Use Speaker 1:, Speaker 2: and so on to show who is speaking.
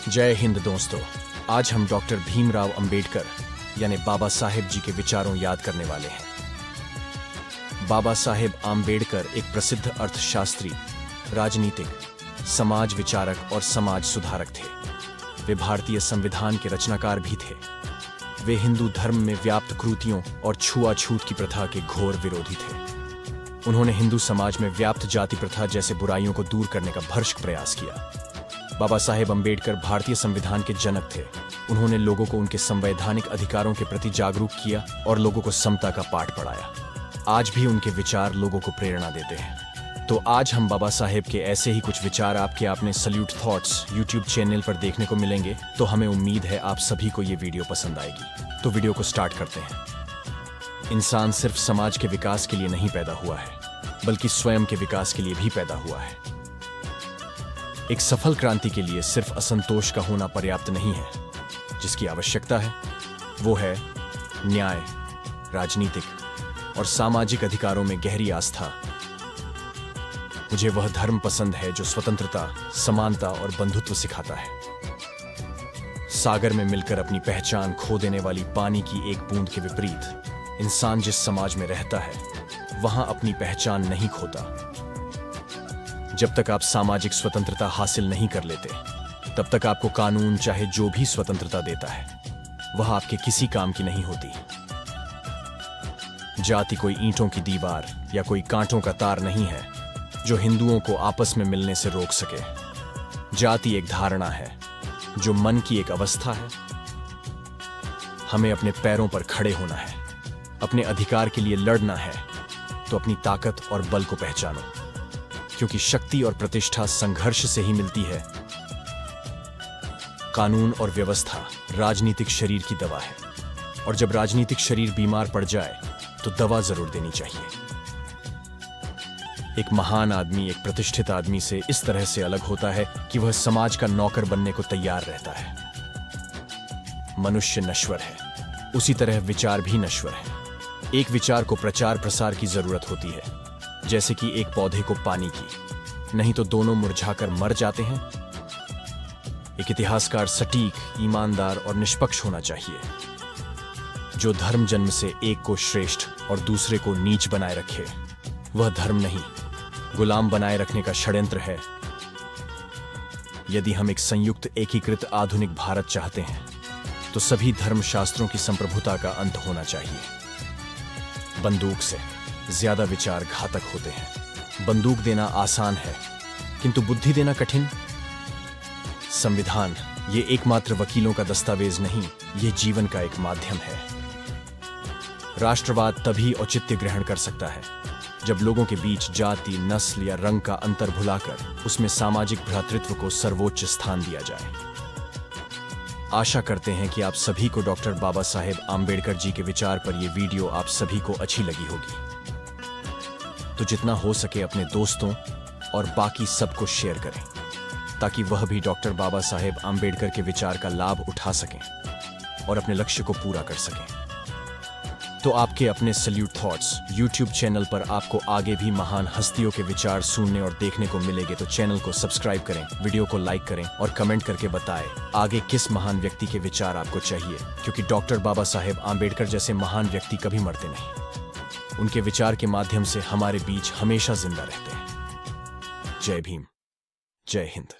Speaker 1: जय हिंद दोस्तों। आज हम डॉक्टर भीमराव अंबेडकर यानी बाबा साहेब जी के विचारों याद करने वाले हैं। बाबा साहेब आम्बेडकर एक प्रसिद्ध अर्थशास्त्री, राजनीतिक, समाज विचारक और समाज सुधारक थे। वे भारतीय संविधान के रचनाकार भी थे। वे हिंदू धर्म में व्याप्त कुरीतियों और छुआछूत की प्रथा के घोर विरोधी थे। उन्होंने हिंदू समाज में व्याप्त जाति प्रथा जैसे बुराइयों को दूर करने का भरसक प्रयास किया। बाबा साहेब अंबेडकर भारतीय संविधान के जनक थे। उन्होंने लोगों को उनके संवैधानिक अधिकारों के प्रति जागरूक किया और लोगों को समता का पाठ पढ़ाया। आज भी उनके विचार लोगों को प्रेरणा देते हैं। तो आज हम बाबा साहेब के ऐसे ही कुछ विचार आपके अपने सल्यूट थॉट्स यूट्यूब चैनल पर देखने को मिलेंगे। तो हमें उम्मीद है आप सभी को ये वीडियो पसंद आएगी। तो वीडियो को स्टार्ट करते हैं। इंसान सिर्फ समाज के विकास के लिए नहीं पैदा हुआ है, बल्कि स्वयं के विकास के लिए भी पैदा हुआ है। एक सफल क्रांति के लिए सिर्फ असंतोष का होना पर्याप्त नहीं है। जिसकी आवश्यकता है वो है न्याय, राजनीतिक और सामाजिक अधिकारों में गहरी आस्था। मुझे वह धर्म पसंद है जो स्वतंत्रता, समानता और बंधुत्व सिखाता है। सागर में मिलकर अपनी पहचान खो देने वाली पानी की एक बूंद के विपरीत, इंसान जिस समाज में रहता है वहां अपनी पहचान नहीं खोता। जब तक आप सामाजिक स्वतंत्रता हासिल नहीं कर लेते, तब तक आपको कानून चाहे जो भी स्वतंत्रता देता है वह आपके किसी काम की नहीं होती। जाति कोई ईंटों की दीवार या कोई कांटों का तार नहीं है जो हिंदुओं को आपस में मिलने से रोक सके। जाति एक धारणा है जो मन की एक अवस्था है। हमें अपने पैरों पर खड़े होना है, अपने अधिकार के लिए लड़ना है। तो अपनी ताकत और बल को पहचानो, क्योंकि शक्ति और प्रतिष्ठा संघर्ष से ही मिलती है। कानून और व्यवस्था राजनीतिक शरीर की दवा है, और जब राजनीतिक शरीर बीमार पड़ जाए तो दवा जरूर देनी चाहिए। एक महान आदमी एक प्रतिष्ठित आदमी से इस तरह से अलग होता है कि वह समाज का नौकर बनने को तैयार रहता है। मनुष्य नश्वर है, उसी तरह विचार भी नश्वर है। एक विचार को प्रचार प्रसार की जरूरत होती है, जैसे कि एक पौधे को पानी की, नहीं तो दोनों मुरझाकर मर जाते हैं। एक इतिहासकार सटीक, ईमानदार और निष्पक्ष होना चाहिए, जो धर्म जन्म से एक को श्रेष्ठ और दूसरे को नीच बनाए रखे। वह धर्म नहीं, गुलाम बनाए रखने का षड्यंत्र है। यदि हम एक संयुक्त एकीकृत आधुनिक भारत चाहते हैं तो सभी धर्मशास्त्रों की संप्रभुता का अंत होना चाहिए। बंदूक से ज्यादा विचार घातक होते हैं। बंदूक देना आसान है, किंतु बुद्धि देना कठिन। संविधान ये एकमात्र वकीलों का दस्तावेज नहीं, ये जीवन का एक माध्यम है। राष्ट्रवाद तभी औचित्य ग्रहण कर सकता है जब लोगों के बीच जाति, नस्ल या रंग का अंतर भुलाकर उसमें सामाजिक भ्रातृत्व को सर्वोच्च स्थान दिया जाए। आशा करते हैं कि आप सभी को डॉक्टर बाबा साहेब आम्बेडकर जी के विचार पर यह वीडियो आप सभी को अच्छी लगी होगी। तो जितना हो सके अपने दोस्तों और बाकी सबको शेयर करें, ताकि वह भी डॉक्टर बाबा साहेब आम्बेडकर के विचार का लाभ उठा सकें और अपने लक्ष्य को पूरा कर सकें। तो आपके अपने सल्यूट थॉट्स यूट्यूब चैनल पर आपको आगे भी महान हस्तियों के विचार सुनने और देखने को मिलेंगे। तो चैनल को सब्सक्राइब करें, वीडियो को लाइक करें और कमेंट करके बताएं आगे किस महान व्यक्ति के विचार आपको चाहिए, क्योंकि डॉक्टर बाबा साहेब आम्बेडकर जैसे महान व्यक्ति कभी मरते नहीं। उनके विचार के माध्यम से हमारे बीच हमेशा जिंदा रहते हैं। जय भीम, जय हिंद।